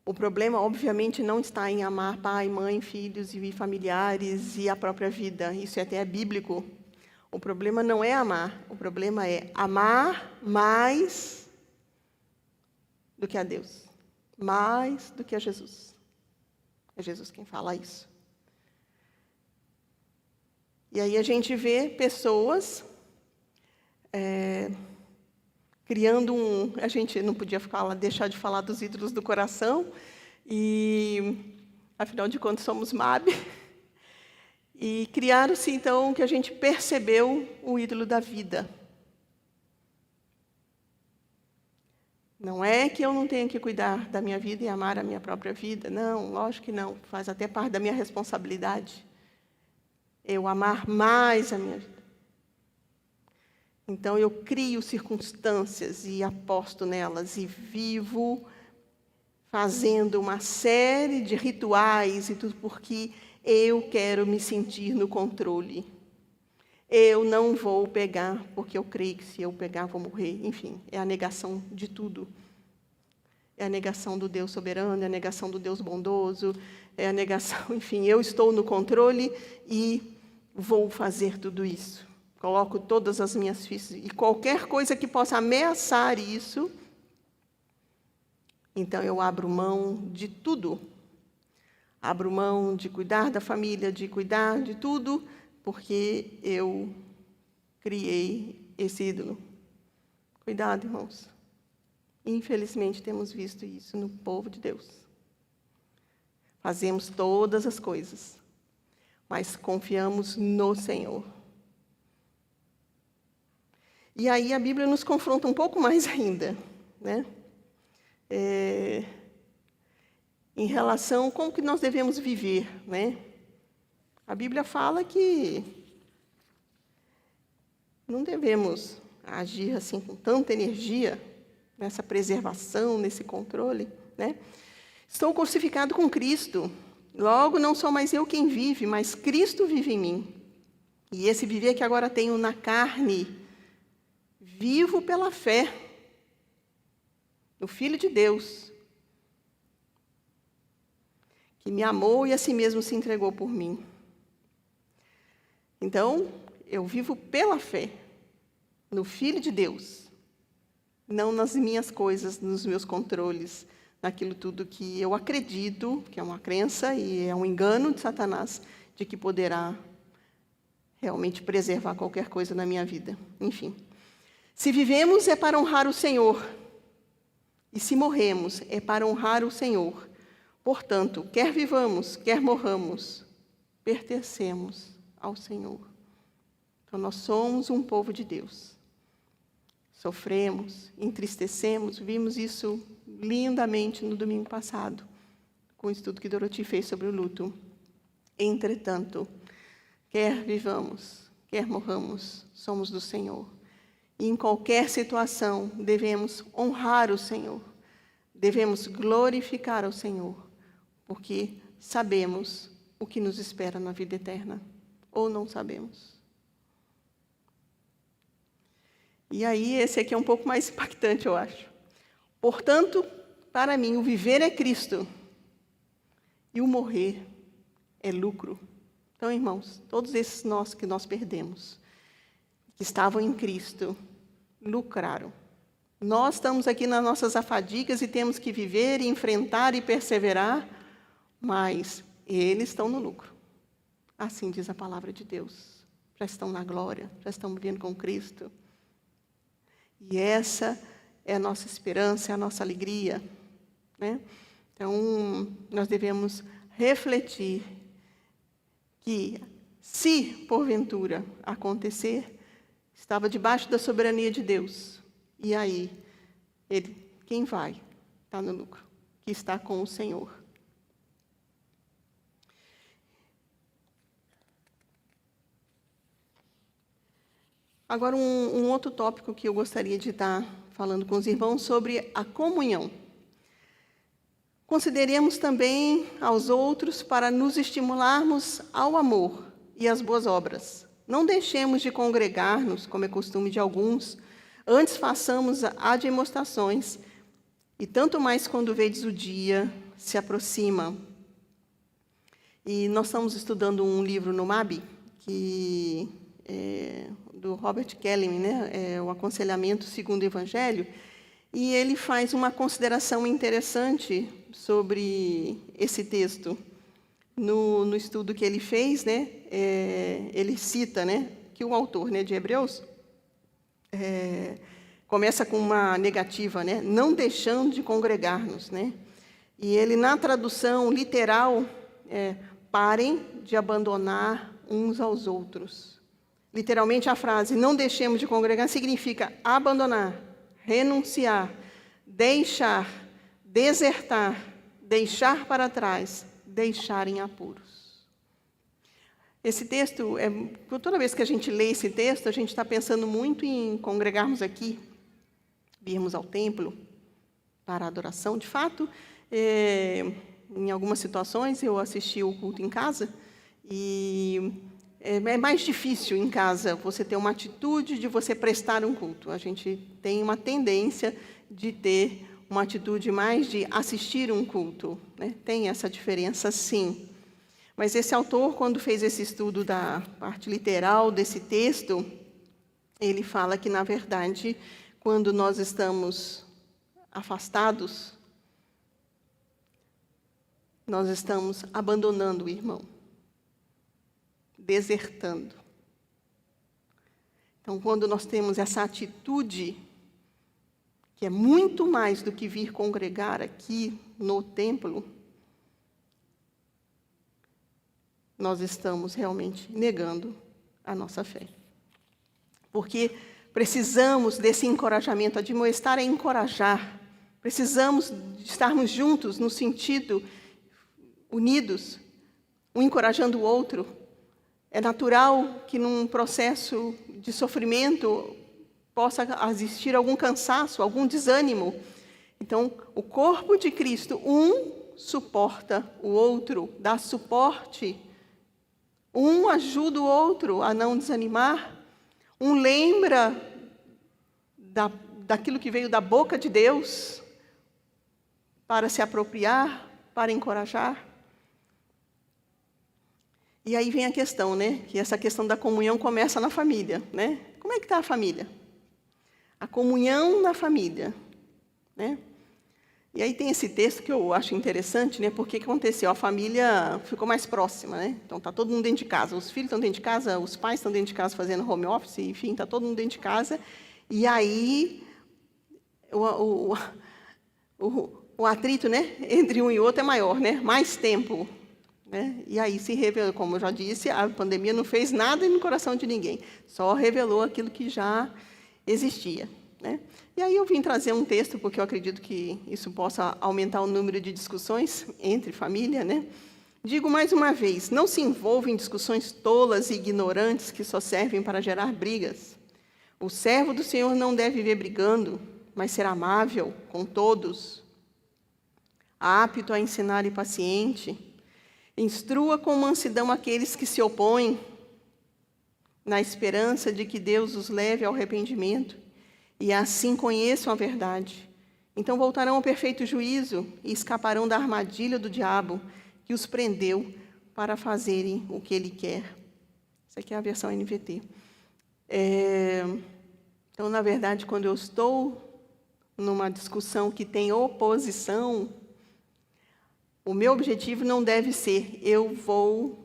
O problema, obviamente, não está em amar pai, mãe, filhos e familiares e a própria vida. Isso até é bíblico. O problema não é amar. O problema é amar mais do que a Deus. Mais do que a Jesus. É Jesus quem fala isso. E aí a gente vê pessoas criando a gente não podia deixar de falar dos ídolos do coração, e, afinal de contas, somos MAB. E criaram-se, então, que a gente percebeu o ídolo da vida. Não é que eu não tenha que cuidar da minha vida e amar a minha própria vida. Não, lógico que não. Faz até parte da minha responsabilidade. Eu amar mais a minha vida. Então, eu crio circunstâncias e aposto nelas e vivo fazendo uma série de rituais e tudo porque eu quero me sentir no controle. Eu não vou pegar porque eu creio que se eu pegar vou morrer. Enfim, é a negação de tudo. É a negação do Deus soberano, é a negação do Deus bondoso, é a negação, enfim, eu estou no controle e vou fazer tudo isso. Coloco todas as minhas fichas e qualquer coisa que possa ameaçar isso, então eu abro mão de tudo. Abro mão de cuidar da família, de cuidar de tudo, porque eu criei esse ídolo. Cuidado, irmãos. Infelizmente, temos visto isso no povo de Deus. Fazemos todas as coisas, mas confiamos no Senhor. E aí a Bíblia nos confronta um pouco mais ainda, né? Em relação a como que nós devemos viver, né? A Bíblia fala que não devemos agir assim com tanta energia nessa preservação, nesse controle, né? Estou crucificado com Cristo, logo não sou mais eu quem vive, mas Cristo vive em mim. E esse viver que agora tenho na carne, vivo pela fé no Filho de Deus, que me amou e a si mesmo se entregou por mim. Então, eu vivo pela fé no Filho de Deus, não nas minhas coisas, nos meus controles, naquilo tudo que eu acredito, que é uma crença e é um engano de Satanás, de que poderá realmente preservar qualquer coisa na minha vida. Enfim. Se vivemos é para honrar o Senhor, e se morremos é para honrar o Senhor, Portanto, quer vivamos, quer morramos, pertencemos ao Senhor. Então, nós somos um povo de Deus. Sofremos, entristecemos, vimos isso lindamente no domingo passado, com o estudo que Dorothy fez sobre o luto. Entretanto, quer vivamos, quer morramos, somos do Senhor. E em qualquer situação, devemos honrar o Senhor, devemos glorificar o Senhor, porque sabemos o que nos espera na vida eterna, ou não sabemos. E aí, esse aqui é um pouco mais impactante, eu acho. Portanto, para mim, o viver é Cristo e o morrer é lucro. Então, irmãos, todos esses nós que nós perdemos, que estavam em Cristo, lucraram. Nós estamos aqui nas nossas afadigas e temos que viver, enfrentar e perseverar, mas eles estão no lucro. Assim diz a palavra de Deus. Já estão na glória, já estão vivendo com Cristo. E essa é a nossa esperança, é a nossa alegria, né? Então, nós devemos refletir que, se porventura acontecer, estava debaixo da soberania de Deus. E aí, quem vai? Está no lucro, que está com o Senhor. Agora, um outro tópico que eu gostaria de estar falando com os irmãos sobre a comunhão. Consideremos também aos outros para nos estimularmos ao amor e às boas obras. Não deixemos de congregar-nos, como é costume de alguns, antes façamos admoestações, e tanto mais quando vedes o dia se aproxima. E nós estamos estudando um livro no MAB, que do Robert Kelly, né? O Aconselhamento segundo o Evangelho, e ele faz uma consideração interessante sobre esse texto. No estudo que ele fez, né, ele cita, né, que o autor, né, de Hebreus começa com uma negativa, né, não deixando de congregar-nos, né, e ele, na tradução literal, parem de abandonar uns aos outros. Literalmente, a frase não deixemos de congregar significa abandonar, renunciar, deixar, desertar, deixar para trás, deixar em apuros. Esse texto, toda vez que a gente lê esse texto, a gente está pensando muito em congregarmos aqui, virmos ao templo para a adoração. De fato, em algumas situações, eu assisti o culto em casa e é mais difícil em casa você ter uma atitude de você prestar um culto. A gente tem uma tendência de ter uma atitude mais de assistir um culto, né? Tem essa diferença, sim. Mas esse autor, quando fez esse estudo da parte literal desse texto, ele fala que, na verdade, quando nós estamos afastados, nós estamos abandonando o irmão, desertando. Então, quando nós temos essa atitude, que é muito mais do que vir congregar aqui no templo, nós estamos realmente negando a nossa fé. Porque precisamos desse encorajamento. Admoestar é encorajar. Precisamos de estarmos juntos no sentido, unidos, um encorajando o outro. É natural que num processo de sofrimento possa existir algum cansaço, algum desânimo. Então, o corpo de Cristo, um suporta o outro, dá suporte. Um ajuda o outro a não desanimar. Um lembra daquilo que veio da boca de Deus para se apropriar, para encorajar. E aí vem a questão, né? Que essa questão da comunhão começa na família, né? Como é que está a família? A comunhão na família, né? E aí tem esse texto que eu acho interessante, né? Porque o que aconteceu? A família ficou mais próxima, né? Então, está todo mundo dentro de casa. Os filhos estão dentro de casa, os pais estão dentro de casa fazendo home office, enfim, está todo mundo dentro de casa. E aí, o atrito, né, entre um e outro é maior, né? Mais tempo. Né? E aí se revelou, como eu já disse, a pandemia não fez nada no coração de ninguém, só revelou aquilo que já existia. Né? E aí eu vim trazer um texto, porque eu acredito que isso possa aumentar o número de discussões entre família. Né? Digo mais uma vez, não se envolva em discussões tolas e ignorantes que só servem para gerar brigas. O servo do Senhor não deve viver brigando, mas ser amável com todos, apto a ensinar e paciente. Instrua com mansidão aqueles que se opõem, na esperança de que Deus os leve ao arrependimento, e assim conheçam a verdade. Então voltarão ao perfeito juízo e escaparão da armadilha do diabo, que os prendeu para fazerem o que ele quer. Essa aqui é a versão NVT. Então, na verdade, quando eu estou numa discussão que tem oposição, o meu objetivo não deve ser, eu vou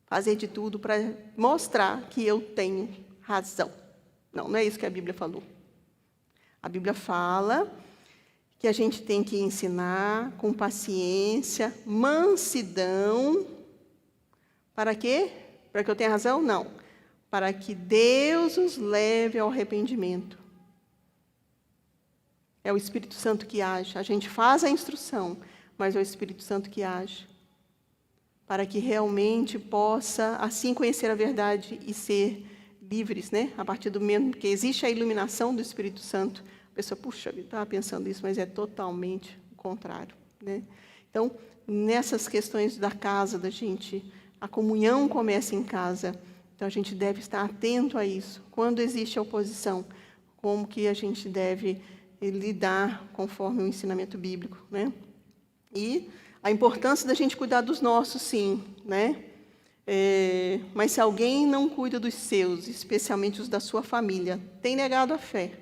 fazer de tudo para mostrar que eu tenho razão. Não, não é isso que a Bíblia falou. A Bíblia fala que a gente tem que ensinar com paciência, mansidão. Para quê? Para que eu tenha razão? Não. Para que Deus os leve ao arrependimento. É o Espírito Santo que age. A gente faz a instrução, mas é o Espírito Santo que age. Para que realmente possa, assim, conhecer a verdade e ser livres, né? A partir do momento que existe a iluminação do Espírito Santo, a pessoa, puxa, eu estava pensando isso, mas é totalmente o contrário, né? Então, nessas questões da casa da gente, a comunhão começa em casa, então a gente deve estar atento a isso. Quando existe a oposição, como que a gente deve lidar conforme o ensinamento bíblico, né? E a importância da gente cuidar dos nossos, sim, né? Mas se alguém não cuida dos seus, especialmente os da sua família, tem negado a fé.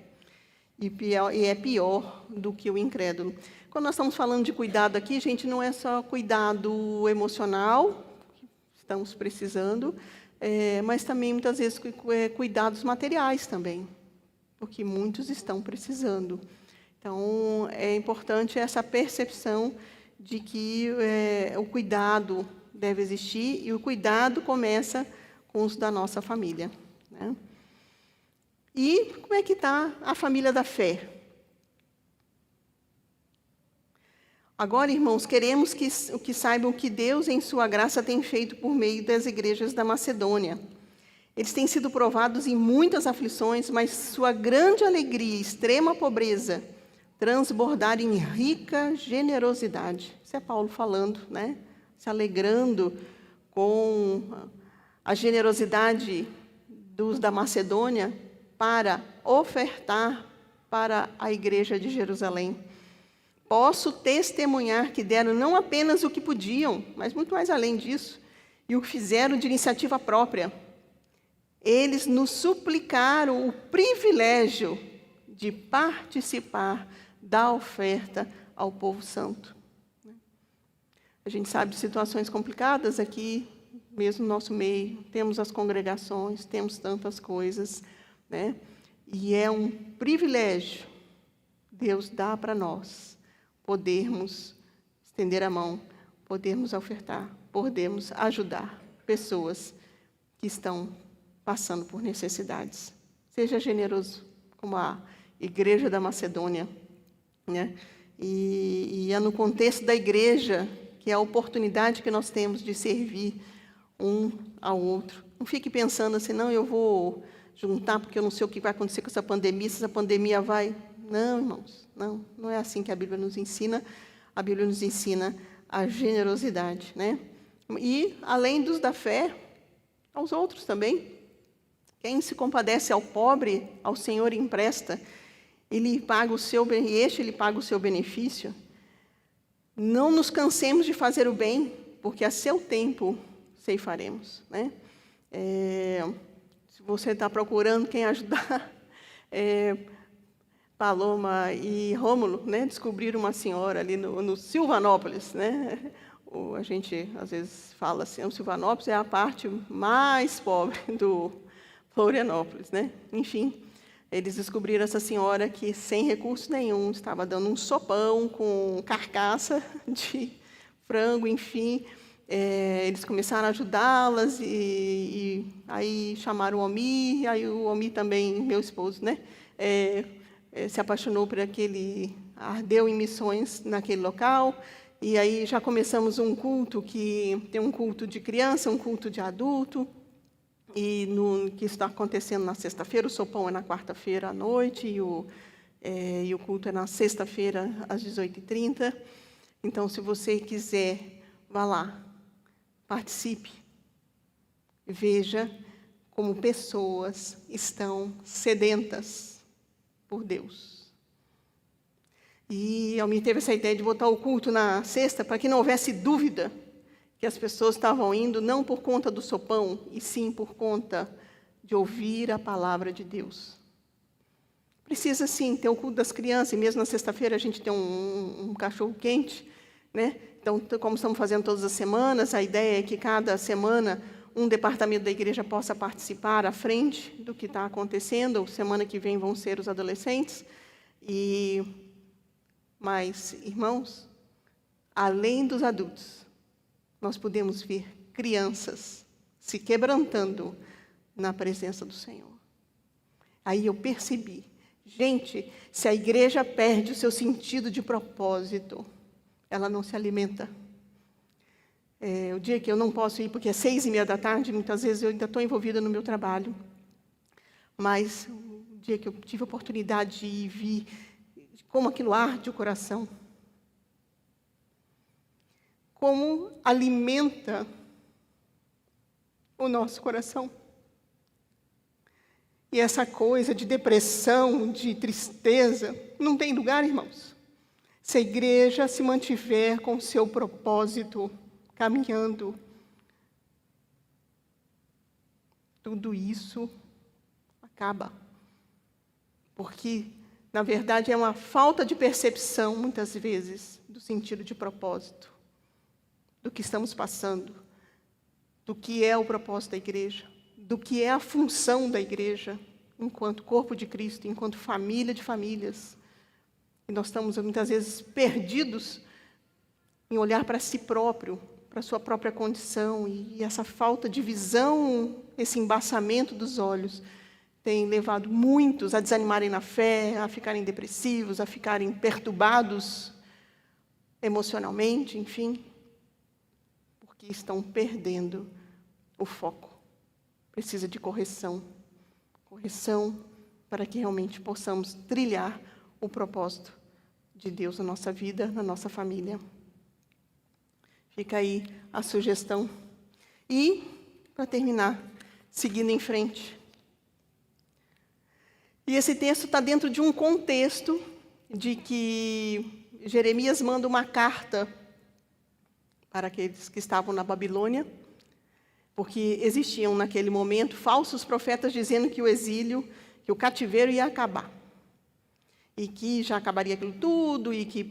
E é pior do que o incrédulo. Quando nós estamos falando de cuidado aqui, gente, não é só cuidado emocional, que estamos precisando, mas também, muitas vezes, cuidados materiais também, porque muitos estão precisando. Então, é importante essa percepção de que o cuidado deve existir, e o cuidado começa com os da nossa família. Né? E como é que está a família da fé? Agora, irmãos, queremos que saibam que Deus, em sua graça, tem feito por meio das igrejas da Macedônia. Eles têm sido provados em muitas aflições, mas sua grande alegria e extrema pobreza transbordaram em rica generosidade. Isso é Paulo falando, né? Se alegrando com a generosidade dos da Macedônia para ofertar para a igreja de Jerusalém. Posso testemunhar que deram não apenas o que podiam, mas muito mais além disso, e o que fizeram de iniciativa própria. Eles nos suplicaram o privilégio de participar da oferta ao povo santo. A gente sabe de situações complicadas aqui, mesmo no nosso meio, temos as congregações, temos tantas coisas, né? E é um privilégio Deus dá para nós podermos estender a mão, podermos ofertar, podermos ajudar pessoas que estão passando por necessidades. Seja generoso, como a Igreja da Macedônia, né? E é no contexto da igreja que é a oportunidade que nós temos de servir um ao outro. Não fique pensando assim, não, eu vou juntar porque eu não sei o que vai acontecer com essa pandemia, se essa pandemia vai... Não, irmãos, não é assim que a Bíblia nos ensina. A Bíblia nos ensina a generosidade, né? E, além dos da fé, aos outros também. Quem se compadece ao pobre, ao Senhor empresta, ele paga o seu benefício. Não nos cansemos de fazer o bem, porque a seu tempo ceifaremos, né? Se você está procurando quem ajudar, Paloma e Rômulo, né, descobriram uma senhora ali no Silvanópolis, né? A gente às vezes fala assim, o Silvanópolis é a parte mais pobre do Florianópolis, né? Enfim, eles descobriram essa senhora que, sem recurso nenhum, estava dando um sopão com carcaça de frango, enfim. Eles começaram a ajudá-las e aí chamaram o Omi, aí o Omi também, meu esposo, né, se apaixonou por aquele, ardeu em missões naquele local, e aí já começamos um culto que tem um culto de criança, um culto de adulto, que está acontecendo na sexta-feira, o sopão é na quarta-feira à noite e o culto é na sexta-feira às 18h30. Então, se você quiser, vá lá, participe, veja como pessoas estão sedentas por Deus. E Almir teve essa ideia de botar o culto na sexta para que não houvesse dúvida que as pessoas estavam indo não por conta do sopão, e sim por conta de ouvir a palavra de Deus. Precisa, sim, ter o culto das crianças, e mesmo na sexta-feira a gente tem um cachorro-quente, né? Então, como estamos fazendo todas as semanas, a ideia é que cada semana um departamento da igreja possa participar à frente do que está acontecendo. Semana que vem vão ser os adolescentes. Mas, irmãos, além dos adultos, nós podemos ver crianças se quebrantando na presença do Senhor. Aí eu percebi, gente, se a igreja perde o seu sentido de propósito, ela não se alimenta. O dia que eu não posso ir, porque é 6h30, muitas vezes eu ainda estou envolvida no meu trabalho, mas o dia que eu tive a oportunidade de ir, vi como aquilo arde o coração, como alimenta o nosso coração. E essa coisa de depressão, de tristeza, não tem lugar, irmãos. Se a igreja se mantiver com o seu propósito, caminhando, tudo isso acaba. Porque, na verdade, é uma falta de percepção, muitas vezes, do sentido de propósito, do que estamos passando, do que é o propósito da igreja, do que é a função da igreja, enquanto corpo de Cristo, enquanto família de famílias. E nós estamos, muitas vezes, perdidos em olhar para si próprio, para a sua própria condição, e essa falta de visão, esse embaçamento dos olhos, tem levado muitos a desanimarem na fé, a ficarem depressivos, a ficarem perturbados emocionalmente, enfim, porque estão perdendo o foco. Precisa de correção para que realmente possamos trilhar o propósito de Deus na nossa vida, na nossa família. Fica aí a sugestão. E, para terminar, seguindo em frente. E esse texto está dentro de um contexto de que Jeremias manda uma carta para aqueles que estavam na Babilônia, porque existiam naquele momento falsos profetas dizendo que o exílio, que o cativeiro ia acabar. E que já acabaria aquilo tudo, e que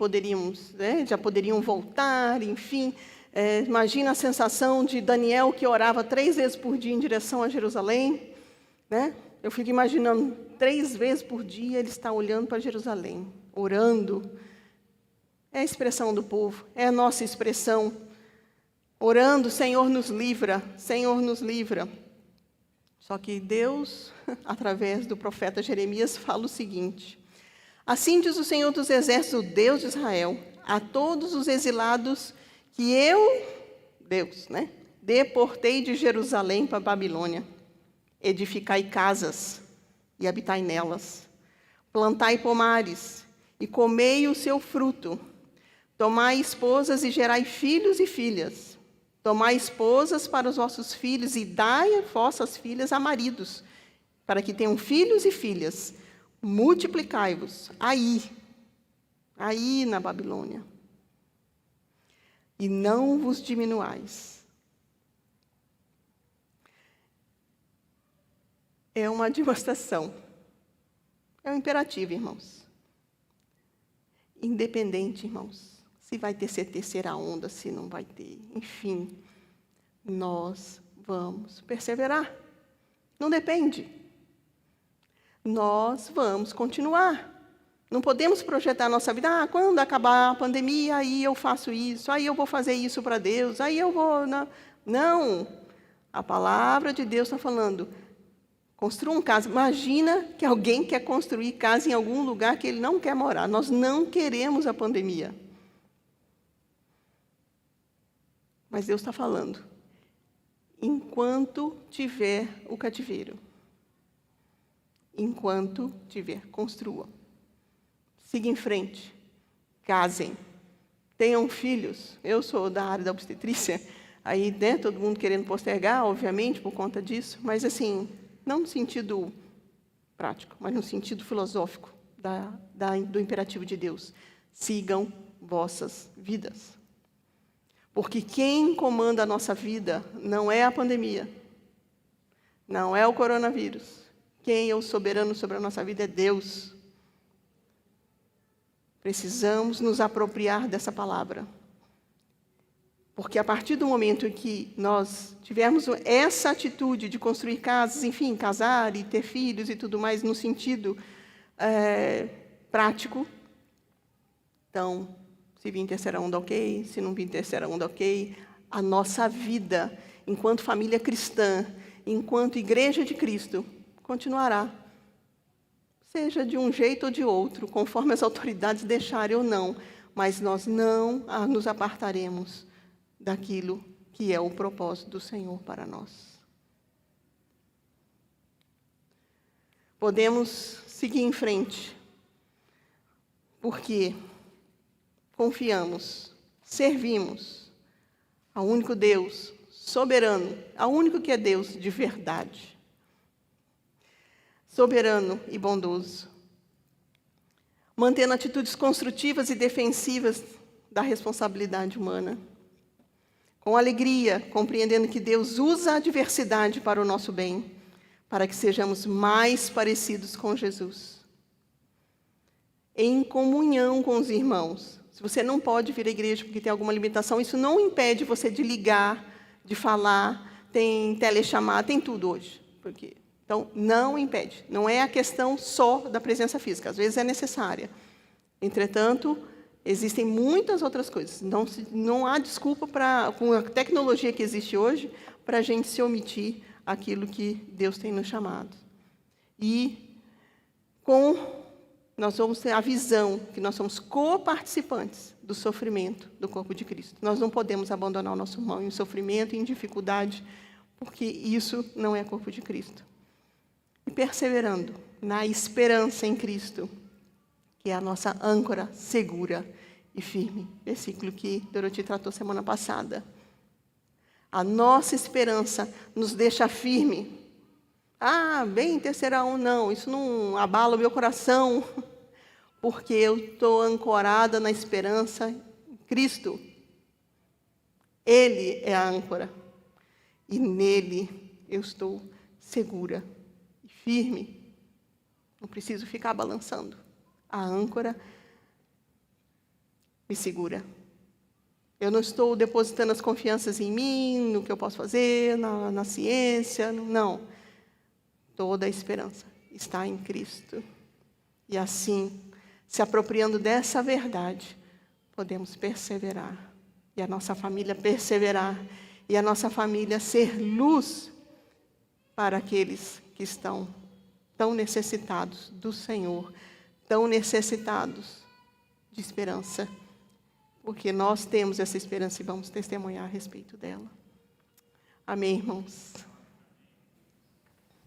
já poderiam voltar, enfim. Imagina a sensação de Daniel, que orava 3 vezes por dia em direção a Jerusalém, né? Eu fico imaginando, 3 vezes por dia ele está olhando para Jerusalém, orando. É a expressão do povo, é a nossa expressão. Orando, Senhor nos livra, Senhor nos livra. Só que Deus, através do profeta Jeremias, fala o seguinte: assim diz o Senhor dos Exércitos, o Deus de Israel, a todos os exilados que eu, Deus, deportei de Jerusalém para a Babilônia. Edificai casas e habitai nelas. Plantai pomares e comei o seu fruto. Tomai esposas e gerai filhos e filhas. Tomai esposas para os vossos filhos e dai vossas filhas a maridos, para que tenham filhos e filhas. Multiplicai-vos aí na Babilônia, e não vos diminuais. É uma demonstração, é um imperativo, irmãos. Independente, irmãos, se vai ter terceira onda, se não vai ter, enfim, nós vamos perseverar. Não depende. nós vamos continuar. Não podemos projetar a nossa vida, quando acabar a pandemia, aí eu faço isso, aí eu vou fazer isso para Deus, aí eu vou... Não, a palavra de Deus está falando, construa uma casa. Imagina que alguém quer construir casa em algum lugar que ele não quer morar. Nós não queremos a pandemia. Mas Deus está falando, enquanto tiver o cativeiro, enquanto tiver, construam. Siga em frente, casem, tenham filhos. Eu sou da área da obstetrícia, aí, né, todo mundo querendo postergar, obviamente, por conta disso, mas assim, não no sentido prático, mas no sentido filosófico do imperativo de Deus. Sigam vossas vidas. Porque quem comanda a nossa vida não é a pandemia, não é o coronavírus. Quem é o soberano sobre a nossa vida é Deus. Precisamos nos apropriar dessa palavra. Porque a partir do momento em que nós tivermos essa atitude de construir casas, enfim, casar e ter filhos e tudo mais, no sentido prático, então, se vir terceira onda, ok. Se não vir terceira onda, ok. A nossa vida, enquanto família cristã, enquanto igreja de Cristo, continuará. Seja de um jeito ou de outro, conforme as autoridades deixarem ou não, mas nós não nos apartaremos daquilo que é o propósito do Senhor para nós. Podemos seguir em frente, porque confiamos, servimos ao único Deus soberano, ao único que é Deus de verdade. Soberano e bondoso, mantendo atitudes construtivas e defensivas da responsabilidade humana, com alegria, compreendendo que Deus usa a adversidade para o nosso bem, para que sejamos mais parecidos com Jesus. Em comunhão com os irmãos. Se você não pode vir à igreja porque tem alguma limitação, isso não impede você de ligar, de falar, tem telechamada, tem tudo hoje, porque... Então, não impede. Não é a questão só da presença física. Às vezes é necessária. Entretanto, existem muitas outras coisas. Não há desculpa, com a tecnologia que existe hoje, para a gente se omitir aquilo que Deus tem nos chamado. E nós vamos ter a visão que nós somos coparticipantes do sofrimento do corpo de Cristo. Nós não podemos abandonar o nosso irmão em sofrimento e em dificuldade, porque isso não é corpo de Cristo. E perseverando na esperança em Cristo, que é a nossa âncora segura e firme. Versículo que Doroti tratou semana passada. A nossa esperança nos deixa firme. Bem, terceira onda, não, isso não abala o meu coração, porque eu estou ancorada na esperança em Cristo. Ele é a âncora, e nele eu estou segura. Firme, não preciso ficar balançando. A âncora me segura. Eu não estou depositando as confianças em mim, no que eu posso fazer, na ciência, não. Toda a esperança está em Cristo. E assim, se apropriando dessa verdade, podemos perseverar. E a nossa família perseverar. E a nossa família ser luz para aqueles que estão tão necessitados do Senhor, tão necessitados de esperança, porque nós temos essa esperança e vamos testemunhar a respeito dela. Amém, irmãos?